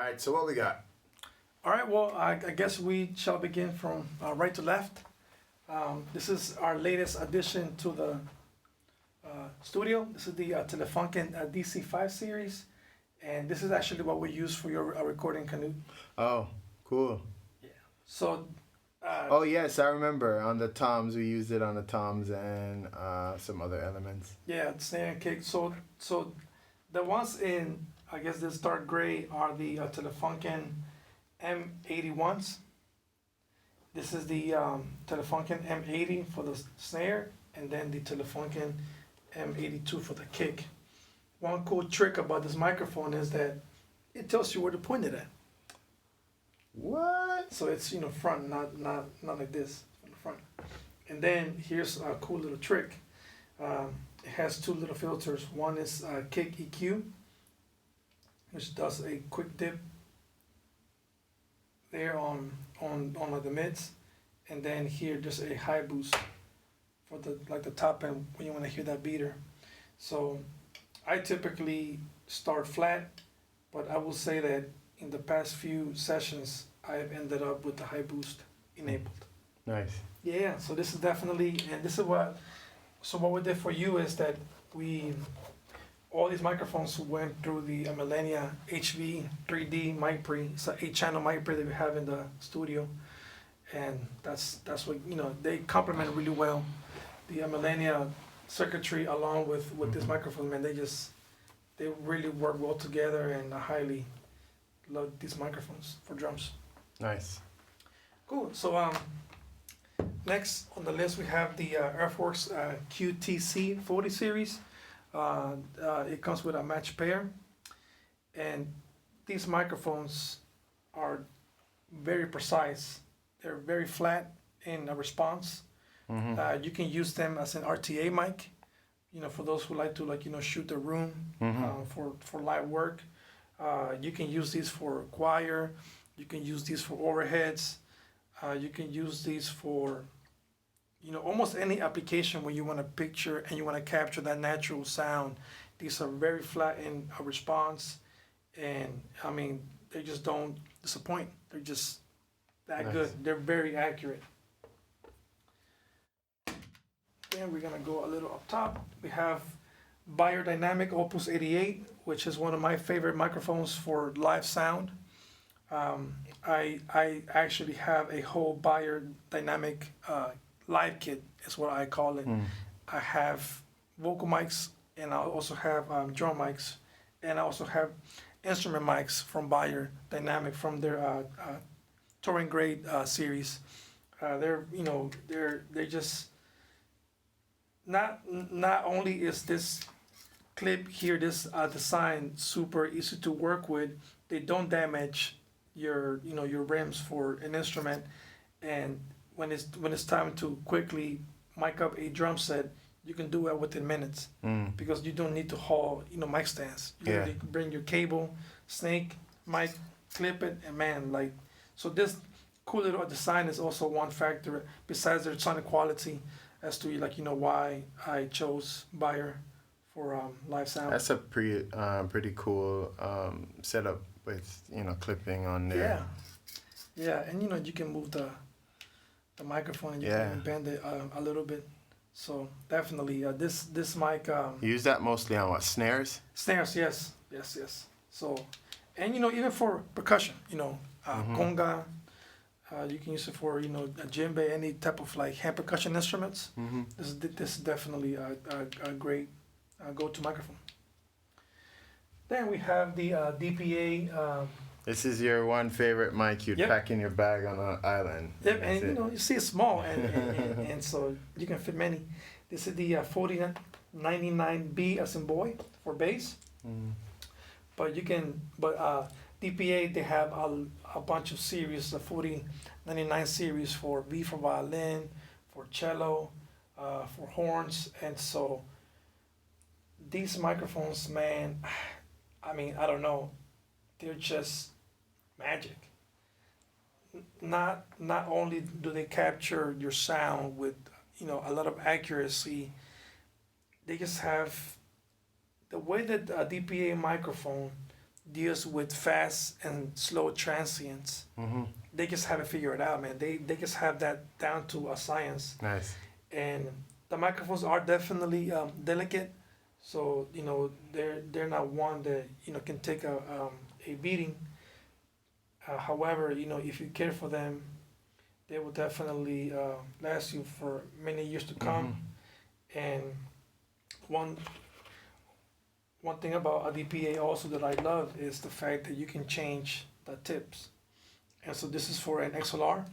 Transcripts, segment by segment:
right, so what we got? All right, well, I guess we shall begin from right to left. This is our latest addition to the studio. This is the Telefunken DC5 series, and this is actually what we use for your recording, Canute. Oh, cool. Yeah. So. Oh yes, I remember on the toms. We used it on the toms and some other elements. Yeah, snare and kick. So the ones in, I guess, this dark gray are the Telefunken M81s. This is the Telefunken M80 for the snare, and then the Telefunken M82 for the kick. One cool trick about this microphone is that it tells you where to point it at. What? So it's front, not like this, in the front. And then here's a cool little trick. It has two little filters. One is kick EQ, which does a quick dip there on like the mids, and then here just a high boost for the top end when you want to hear that beater. So I typically start flat, but I will say that in the past few sessions I've ended up with the high boost enabled. Nice. Yeah, so this is definitely, and this is what we did for you is that all these microphones went through the Millennia HV 3D mic pre. It's an 8-channel mic pre that we have in the studio, and that's what they complement really well. The Millennia circuitry along with this microphone, man, they really work well together, and I highly love these microphones for drums. Nice. Cool. So next on the list we have the Airforce QTC40 series. It comes with a match pair, and these microphones are very precise. They're very flat in response. Mm-hmm. You can use them as an RTA mic, for those who like to shoot the room for live work. You can use these for choir. You can use these for overheads. You can use these for almost any application where you want to picture and you want to capture that natural sound. These are very flat in a response, and I mean they just don't disappoint. They're just that Nice. good. They're very accurate. Then we're gonna go a little up top. We have Beyerdynamic Opus 88, which is one of my favorite microphones for live sound. I actually have a whole Beyerdynamic live kit, is what I call it. I have vocal mics, and I also have drum mics, and I also have instrument mics from Beyerdynamic from their touring grade series. They're just not only is this clip here, this design super easy to work with. They don't damage your rims for an instrument, and when it's time to quickly mic up a drum set, you can do it within minutes because you don't need to haul mic stands. You really bring your cable, snake, mic, clip it, and man, so this cool little design is also one factor besides their sonic quality as to why I chose Beyer for live sound. That's a pretty cool setup with clipping on there. Yeah, and you can move the microphone and you can bend it a little bit. So definitely this mic. You use that mostly on what, snares? Snares, yes. So, and even for percussion, conga. You can use it for a djembe, any type of hand percussion instruments. This is definitely a great go-to microphone. Then we have the DPA. This is your one favorite mic you'd pack in your bag on an island. Yep, and you see it's small, and so you can fit many. This is the 4099B as in boy for bass. But DPA, they have a bunch of series, the 4099 series for V for violin, for cello, for horns, and so these microphones, man, I mean, I don't know, they're just magic. Not only do they capture your sound with a lot of accuracy, they just have the way that a DPA microphone deals with fast and slow transients. They just have it figured out, man. They just have that down to a science. Nice. And the microphones are definitely delicate, so they're not one that can take a beating. However, if you care for them, they will definitely last you for many years to come. And one thing about a DPA also that I love is the fact that you can change the tips. And so this is for an XLR,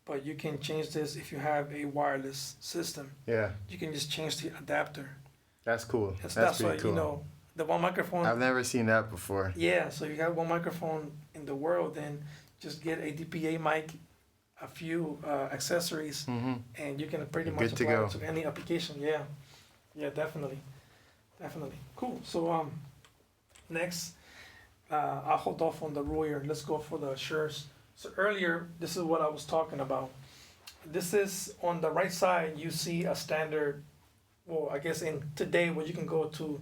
but you can change this if you have a wireless system. Yeah. You can just change the adapter. That's cool. And so That's that's why, pretty cool. the one microphone. I've never seen that before. Yeah, so you have one microphone in the world, then just get a DPA mic, a few accessories, and you can pretty much apply it to any application. Yeah, definitely. Cool. So next, I'll hold off on the Royer. Let's go for the Shures. So earlier, this is what I was talking about. This is on the right side. You see a standard. Well, I guess in today, where you can go to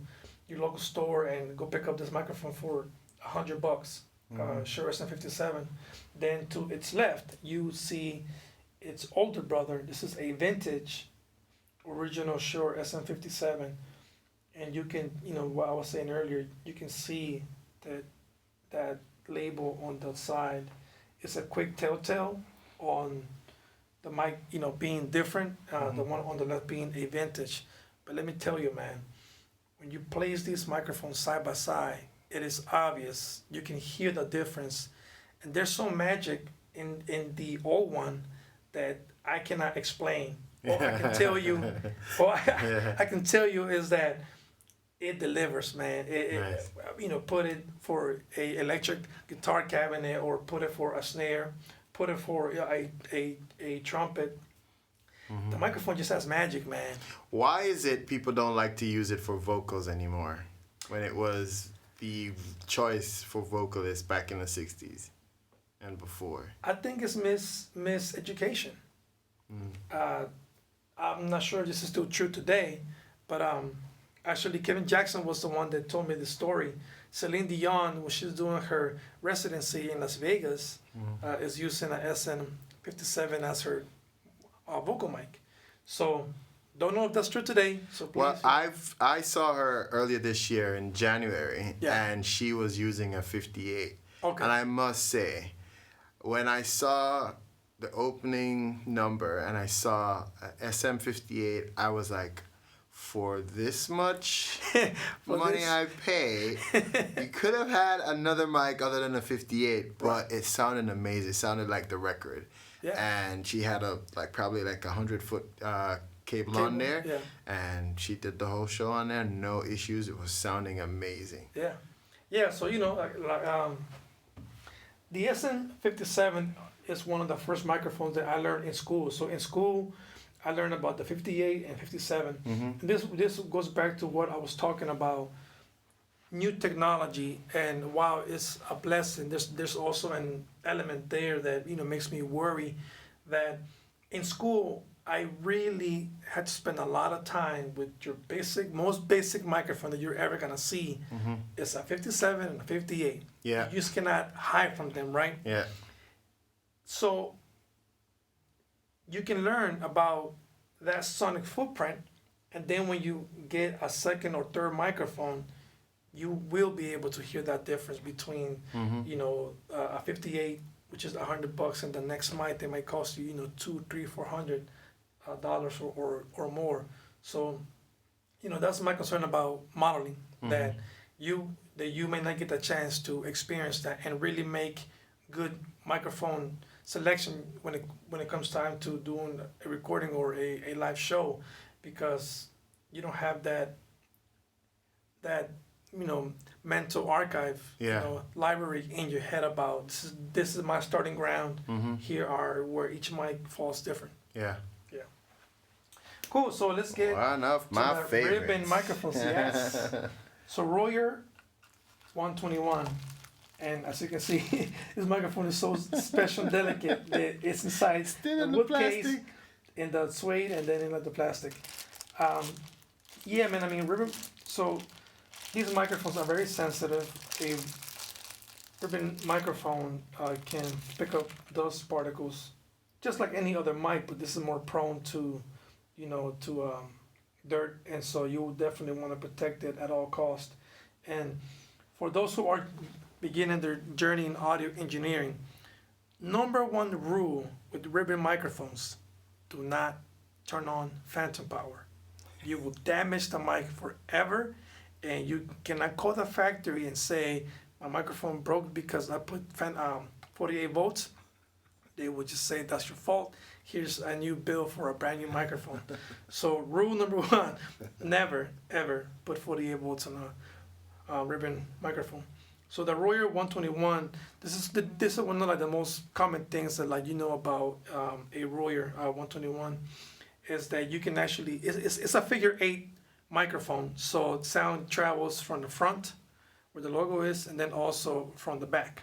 your local store and go pick up this microphone for $100. Shure SM57. Then to its left, you see its older brother. This is a vintage, original Shure SM57, and you can, what I was saying earlier, you can see that label on the side. It's a quick telltale on the mic, being different. The one on the left being a vintage. But let me tell you, man, when you place these microphones side by side, it is obvious. You can hear the difference. And there's some magic in the old one that I cannot explain. All I can tell you, I can tell you is that it delivers, man. Nice. Put it for a electric guitar cabinet, or put it for a snare, put it for a trumpet. The microphone just has magic, man. Why is it people don't like to use it for vocals anymore, when it was the choice for vocalists back in the 60s and before? I think it's miseducation. I'm not sure if this is still true today, but actually Kevin Jackson was the one that told me the story. Celine Dion, when she's doing her residency in Las Vegas, is using an SM57 as her vocal mic. So don't know if that's true today. So please. Well, I saw her earlier this year in January, and she was using a 58. Okay. And I must say, when I saw the opening number and I saw a SM58, I was like, for this much money I pay, you could have had another mic other than a 58, but it sounded amazing. It sounded like the record. Yeah. And she had probably a 100-foot cable on there, and she did the whole show on there, no issues. It was sounding amazing. Yeah. So the SM57 is one of the first microphones that I learned in school. So in school, I learned about the 58 and 57. And this goes back to what I was talking about, new technology, and while it's a blessing, there's also an element there that makes me worry that in school I really had to spend a lot of time with your most basic microphone that you're ever gonna see. It's a 57 and a 58. Yeah. You just cannot hide from them, right? Yeah. So you can learn about that sonic footprint, and then when you get a second or third microphone, you will be able to hear that difference between, a 58, which is $100, and the next mic they might cost you, $200, $300, $400 or more. So, that's my concern about modeling, that you may not get the chance to experience that and really make good microphone selection when it comes time to doing a recording or a live show, because you don't have that mental archive, library in your head about this is my starting ground. Here are where each mic falls different. Yeah. Cool. So let's get one of my favorites. ribbon microphones. Yes. So Royer 121, and as you can see, this microphone is so special and delicate that it's inside the wood case, in the suede, and then in the plastic. Yeah, man. I mean, ribbon. So these microphones are very sensitive. A ribbon microphone can pick up dust particles, just like any other mic, but this is more prone to, dirt, and so you will definitely want to protect it at all costs. And for those who are beginning their journey in audio engineering, number one rule with ribbon microphones: do not turn on phantom power. You will damage the mic forever, and you cannot call the factory and say, my microphone broke because I put 48 volts. They will just say, that's your fault. Here's a new bill for a brand new microphone. So rule number one, never, ever put 48 volts on a ribbon microphone. So the Royer 121, this is one of the most common things that about a Royer 121 is that you can actually, it's a figure 8 microphone. So sound travels from the front where the logo is, and then also from the back.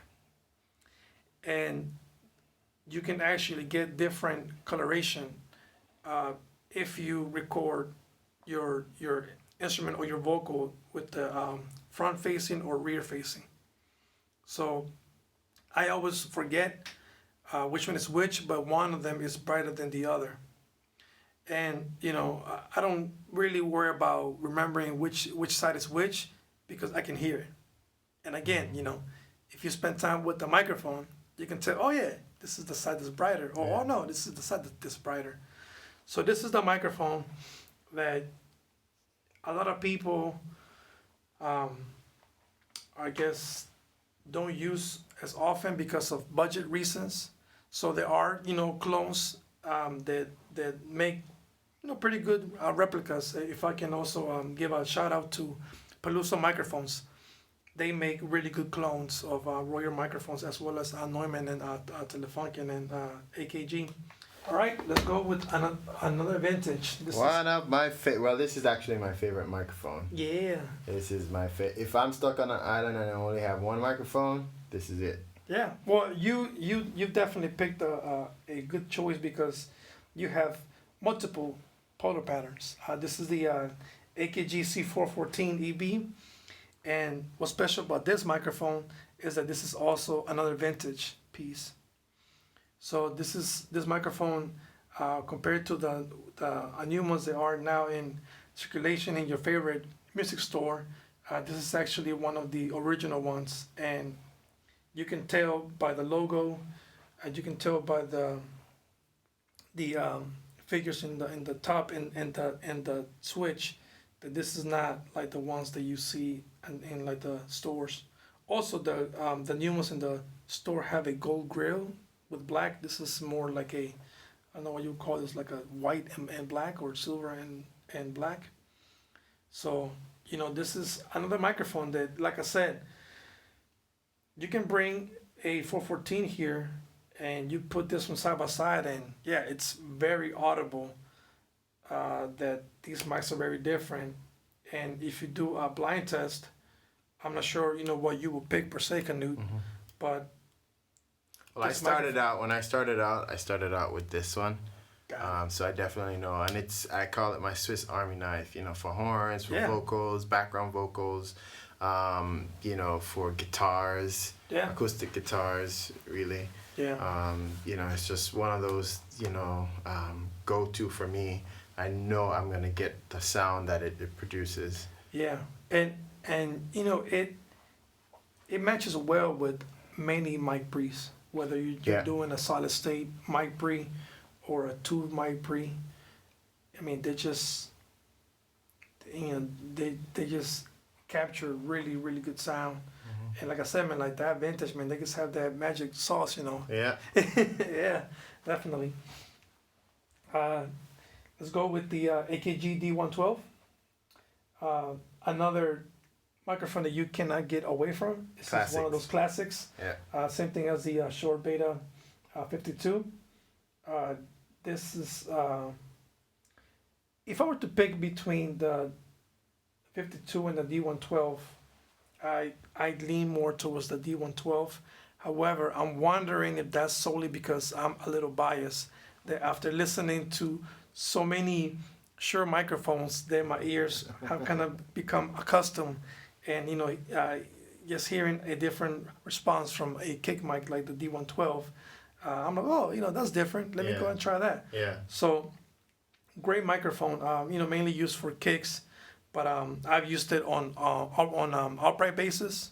And you can actually get different coloration if you record your instrument or your vocal with the front facing or rear facing. So I always forget which one is which, but one of them is brighter than the other. And I don't really worry about remembering which side is which, because I can hear it. And again, if you spend time with the microphone, you can tell, oh yeah, this is the side that's brighter. Or, oh no, this is the side that's brighter. So this is the microphone that a lot of people, I guess, don't use as often because of budget reasons. So there are, clones that make, pretty good replicas. If I can also give a shout out to Peluso Microphones. They make really good clones of Royer microphones, as well as Neumann and Telefunken and AKG. All right, let's go with another vintage. This is actually my favorite microphone. Yeah. This is my favorite. If I'm stuck on an island and I only have one microphone, this is it. Yeah. Well, you definitely picked a good choice because you have multiple polar patterns. This is the AKG C414 EB. And what's special about this microphone is that this is also another vintage piece. So this microphone, compared to the new ones that are now in circulation in your favorite music store, this is actually one of the original ones. And you can tell by the logo, and you can tell by the figures in the top and the switch, that this is not like the ones that you see in like the stores. Also, the new ones in the store have a gold grill with black. This is more like I don't know what you would call this, like a white and black, or silver and black. So this is another microphone that, like I said, you can bring a 414 here and you put this one side by side, and yeah, it's very audible. That these mics are very different. And if you do a blind test, I'm not sure what you will pick per se, Canute, but when I started out with this one. So I definitely know, and I call it my Swiss Army knife, for horns, for vocals, background vocals, for guitars, acoustic guitars, really. Yeah. It's just one of those, go-to for me. I know I'm gonna get the sound that it produces. Yeah, and it matches well with many mic pre's, whether you're doing a solid state mic pre or a tube mic pre. I mean, they just they just capture really, really good sound. And like I said, man, like that vintage, man, they just have that magic sauce, Yeah. Yeah, definitely. Let's go with the AKG D112. Another microphone that you cannot get away from. This is one of those classics. Yeah. Same thing as the Shure Beta 52. This is, if I were to pick between the 52 and the D112, I'd lean more towards the D112. However, I'm wondering if that's solely because I'm a little biased, that after listening to so many Shure microphones, that my ears have kind of become accustomed, and just hearing a different response from a kick mic like the D112, I'm like, oh, that's different. Let me go ahead and try that. Yeah. So, great microphone. Mainly used for kicks, but I've used it on upright basses.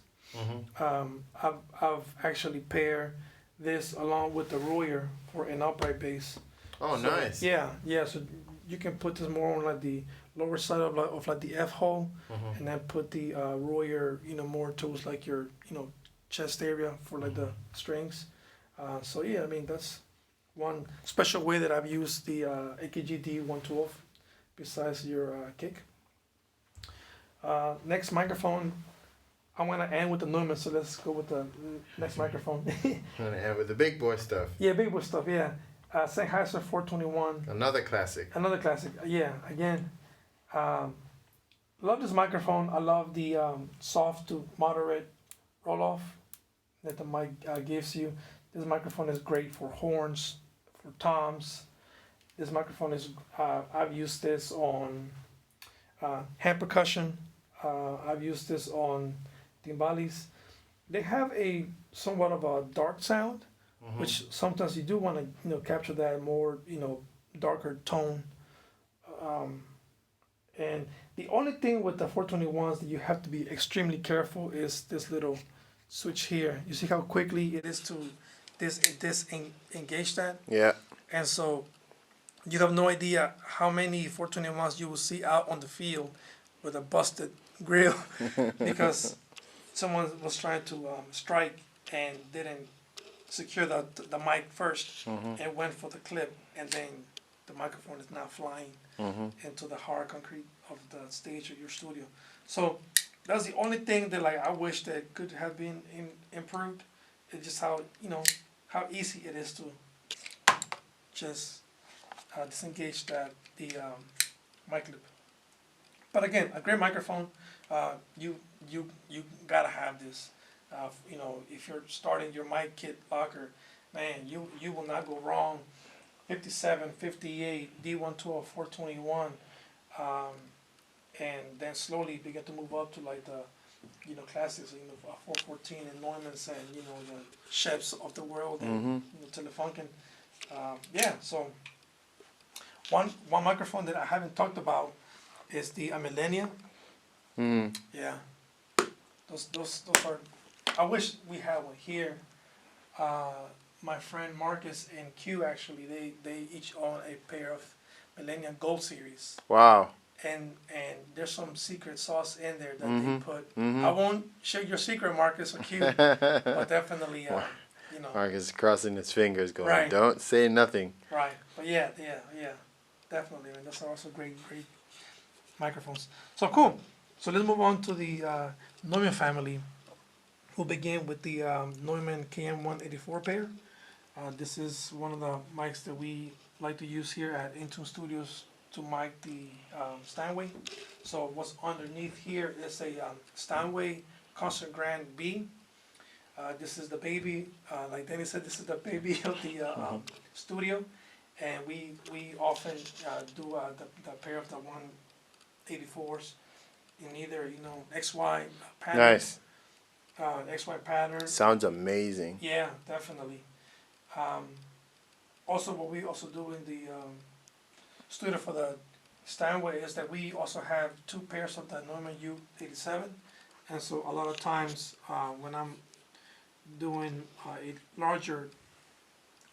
I've actually paired this along with the Royer for an upright bass. Oh, So, nice. Yeah. So you can put this more on like the lower side of the F hole, and then put the Royer, more towards like your chest area for like the strings. So yeah, I mean that's one special way that I've used the AKG D112 besides your kick. Next microphone, I'm gonna end with the Neumann, so let's go with the next microphone. And with the big boy stuff. Yeah, big boy stuff. Yeah, Sennheiser 421. Another classic. Another classic. Yeah, again, love this microphone. I love the soft to moderate roll off that the mic gives you. This microphone is great for horns, for toms. This microphone is, I've used this on hand percussion. I've used this on timbales. They have a somewhat of a dark sound, which sometimes you do want to capture that more darker tone. And the only thing with the 421s that you have to be extremely careful is this little switch here. You see how quickly it is to engage that? Yeah. And so you have no idea how many 421s you will see out on the field with a busted grill because someone was trying to strike and didn't secure the mic first and went for the clip, and then the microphone is now flying into the hard concrete of the stage of your studio. So that's the only thing that I wish that could have been improved. It's just how easy it is to just disengage the mic clip. But again, a great microphone. You gotta have this. If you're starting your mic kit locker, man, you will not go wrong. 57, 58, D112, 421, and then slowly begin to move up to like the classics, 414 and Neumanns and the Sheps of the world and Telefunken. So one microphone that I haven't talked about is the Millennia. Yeah, those are. I wish we had one here. My friend Marcus and Q actually they each own a pair of Millennia Gold Series. Wow. And there's some secret sauce in there that they put. I won't share your secret, Marcus or Q, but definitely, Marcus is crossing his fingers, going, Right. "Don't say nothing." Right, but yeah, definitely. I mean, that's also great microphones. So cool. So let's move on to the Neumann family. We'll begin with the Neumann KM 184 pair. This is one of the mics that we like to use here at Intune Studios to mic the Steinway. So what's underneath here is a Steinway Concert Grand B. This is the baby, like Danny said, this is the baby of the studio, and we often do the pair of the 184s in either XY pattern. Nice. XY pattern. Sounds amazing. Yeah, definitely. Also, what we also do in the studio for the Steinway is that we also have two pairs of the Neumann U87, and so a lot of times when I'm doing a larger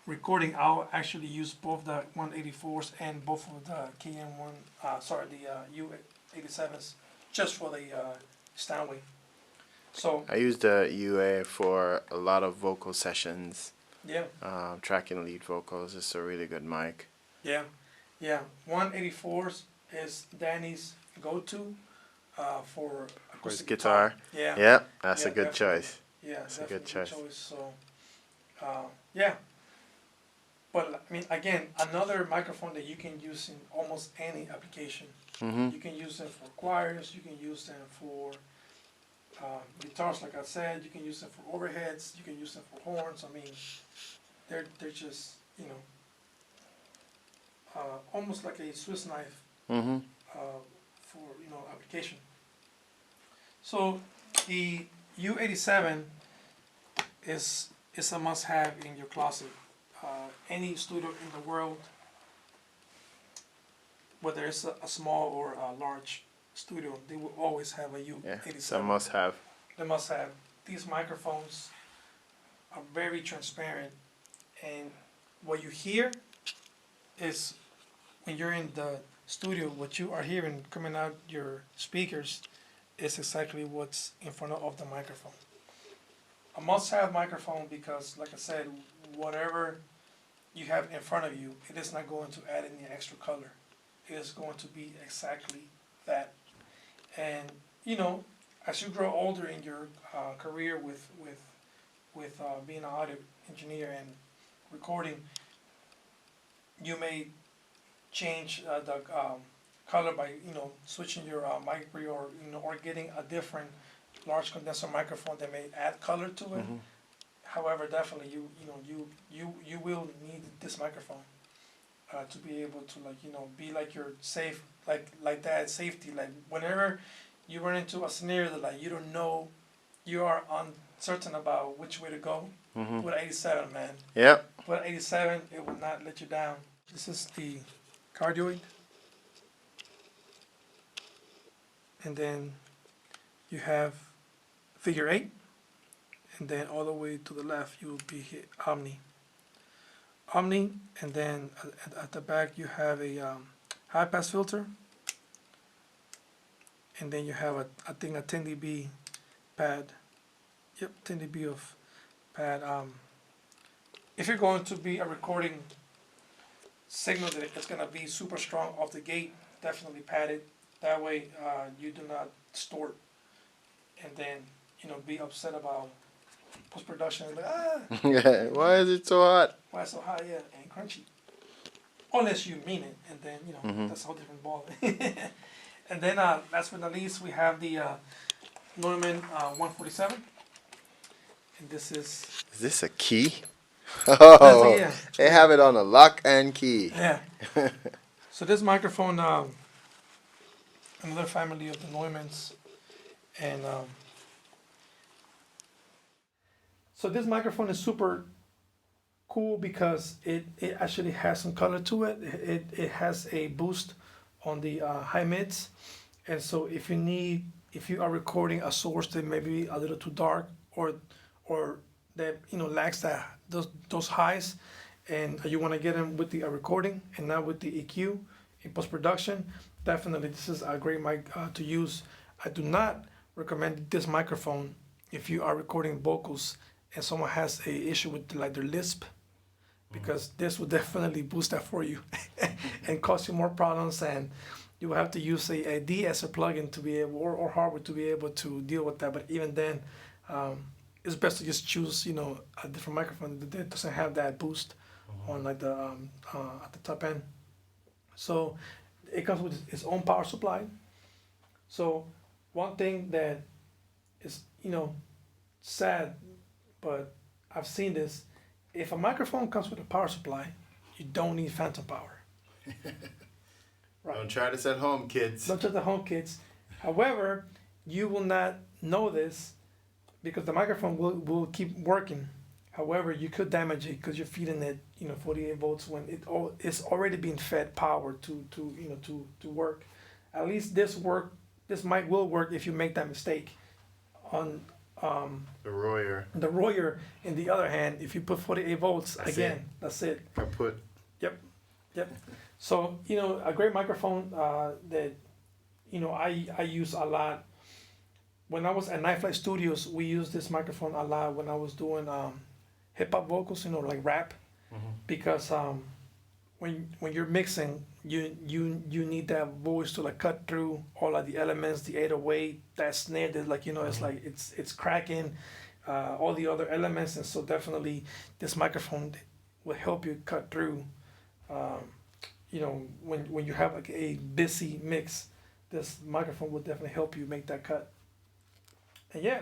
recording, I'll actually use both the 184s and both of the the U87s just for the Steinway. So I use the UA for a lot of vocal sessions. Yeah. Tracking lead vocals. It's a really good mic. Yeah. 184s is Danny's go-to for acoustic guitar. Yeah. Yeah, that's a good definitely. choice. Yeah, That's a good choice. So, yeah. But I mean, again, another microphone that you can use in almost any application. You can use them for choirs. You can use them for guitars, like I said. You can use them for overheads. You can use them for horns. I mean, they're just almost like a Swiss knife for application. So the U87 is a must-have in your closet. Any studio in the world, whether it's a small or a large studio, they will always have a U87. Yeah, it's a must-have. They must have. These microphones are very transparent, and what you hear is, when you're in the studio, what you are hearing coming out your speakers is exactly what's in front of the microphone. A must-have microphone because, like I said, whatever you have in front of you, it is not going to add any extra color. It is going to be exactly that. And you know, as you grow older in your career with being an audio engineer and recording, you may change the color by switching your mic pre or or getting a different large condenser microphone that may add color to it. Mhm. However, definitely you will need this microphone to be able to be like your safe like that safety, like whenever you run into a scenario that like you don't know, you are uncertain about which way to go. Mhm. With 87, man. Yep. With 87, it will not let you down. This is the cardioid, and then you have figure 8, and then all the way to the left you will be hit Omni, and then at the back you have a high pass filter, and then you have I think a 10 dB pad. Yep, 10 dB of pad. If you're going to be a recording signal that it's gonna be super strong off the gate, definitely pad it. That way you do not distort, and then be upset about post production. Like Why is it so hot? why so high? Yeah, and crunchy. Unless you mean it, and then that's a whole different ball. And then last but not least, we have the Neumann 147, and this is. Is this a key? Oh, yeah. they have it on a lock and key. Yeah. So this microphone, another family of the Neumanns, and so this microphone is super cool because it actually has some color to it. It has a boost on the high mids, and so if you are recording a source that may be a little too dark or that lacks those highs, and you want to get them with the recording and not with the EQ in post production, definitely this is a great mic to use. I do not recommend this microphone if you are recording vocals and someone has a issue with like their lisp, because this will definitely boost that for you and cause you more problems, and you will have to use a de-esser plugin to be able, or hardware to be able to deal with that. But even then, it's best to just choose a different microphone that doesn't have that boost on like the at the top end. So it comes with its own power supply. So one thing that is sad, but I've seen this: if a microphone comes with a power supply, you don't need phantom power. Right. Don't try this at home, kids. Don't try this at home, kids. However, you will not know this because the microphone will keep working. However, you could damage it because you're feeding it 48 volts when it's already being fed power to work. At least this mic will work if you make that mistake. On The Royer. the Royer, in the other hand, if you put 48 volts, that's it. Kaput. Yep. So a great microphone that I use a lot. When I was at Night Flight Studios, we used this microphone a lot when I was doing hip hop vocals, like rap, because when you're mixing, you need that voice to like cut through all of the elements, the 808, that snare that it's like it's cracking, all the other elements, and so definitely this microphone will help you cut through. When you have like a busy mix, this microphone will definitely help you make that cut. And yeah,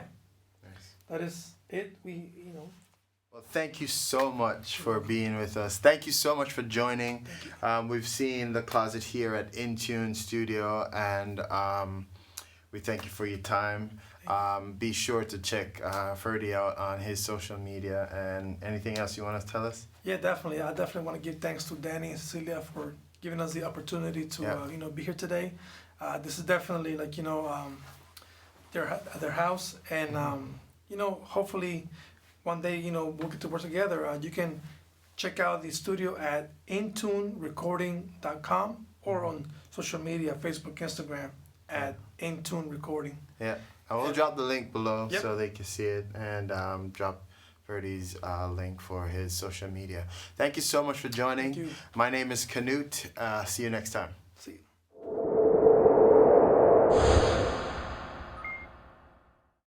Nice. that is it. Well, thank you so much for being with us. Thank you so much for joining. We've seen the closet here at Intune Studio, and We thank you for your time. Be sure to check Ferddy out on his social media. And anything else you want to tell us? Yeah, definitely. I definitely want to give thanks to Danny and Cecilia for giving us the opportunity to be here today. This is definitely like their house, and hopefully one day we'll get to work together. You can check out the studio at intunerecording.com or on social media, Facebook, Instagram at Intune Recording. Yeah, I will drop the link below Yep. so they can see it, and drop Ferddy's link for his social media. Thank you so much for joining. Thank you. My name is Canute. See you next time.